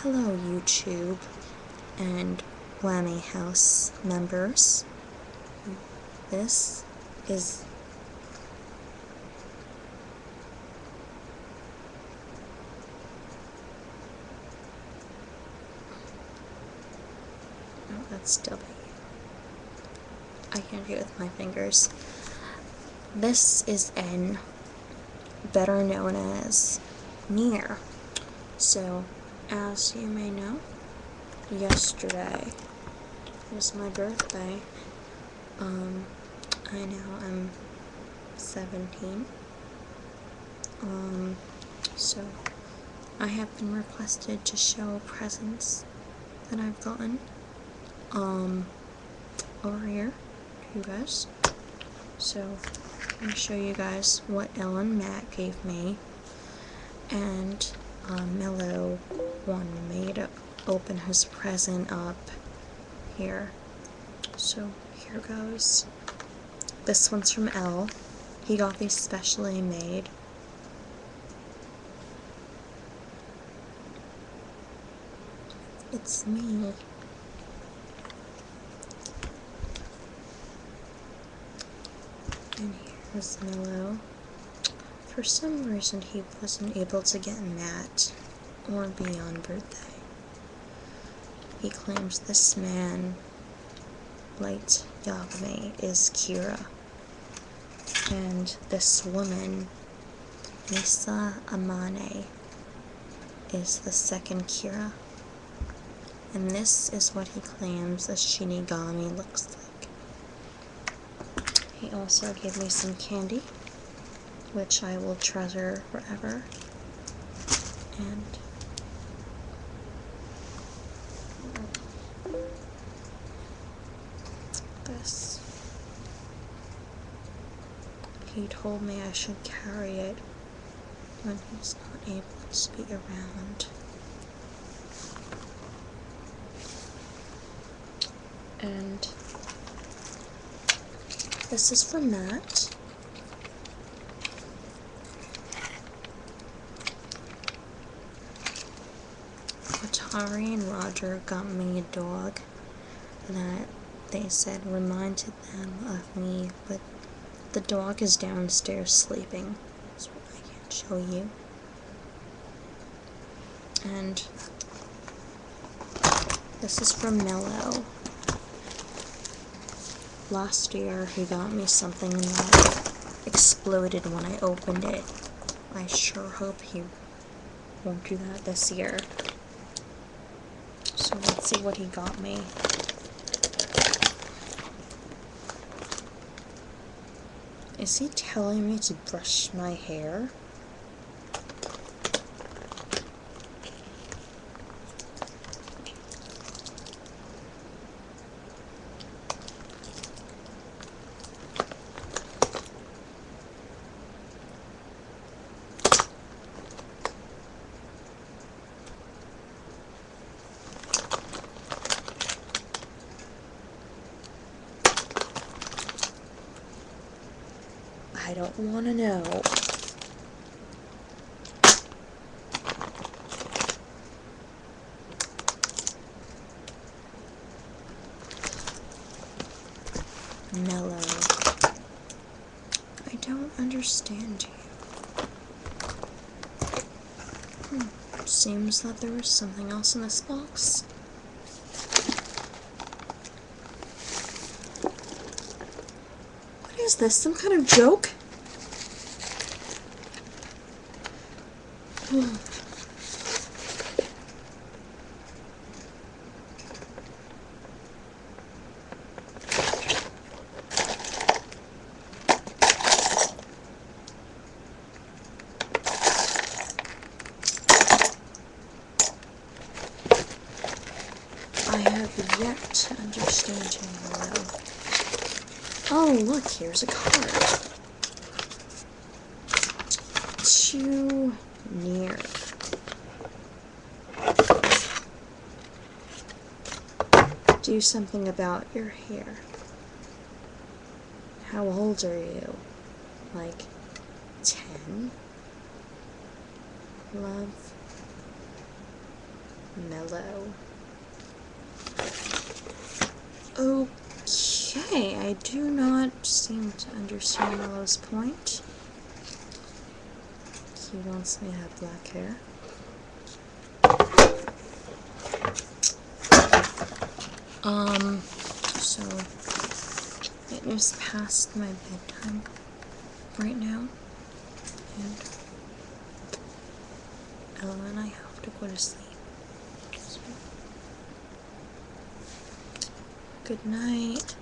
Hello YouTube and Whammy House members. This is that's W. I can't do it with my fingers. This is N, better known as Near. So, as you may know, yesterday was my birthday. I know I'm 17. So I have been requested to show presents that I've gotten, over here to you guys. So I'm going to show you guys what Ellen Matt gave me, and Mellow wanted me to open his present up here. So here goes. This one's from Elle. He got these specially made. It's me. And here's Mellow. For some reason he wasn't able to get Matt or be on birthday. He claims this man, Light Yagami, is Kira. And this woman, Misa Amane, is the second Kira. And this is what he claims a Shinigami looks like. He also gave me some candy, which I will treasure forever. And this. He told me I should carry it when he's not able to be around. And this is for Matt. Atari and Roger got me a dog that they said reminded them of me, but the dog is downstairs sleeping, so I can't show you. And this is from Mellow. Last year he got me something that exploded when I opened it. I sure hope he won't do that this year. So let's see what he got me. Is he telling me to brush my hair? I don't want to know. Mellow. I don't understand you. Seems that there was something else in this box. What is this? Some kind of joke? I have yet to understand you, Mellow. Oh, look, here's a card. To Near. Do something about your hair. How old are you? Like 10? Love. mellow. Okay, I do not seem to understand Mellow's point. He wants me to have black hair. So it is past my bedtime right now, and Ella and I have to go to sleep. So, good night.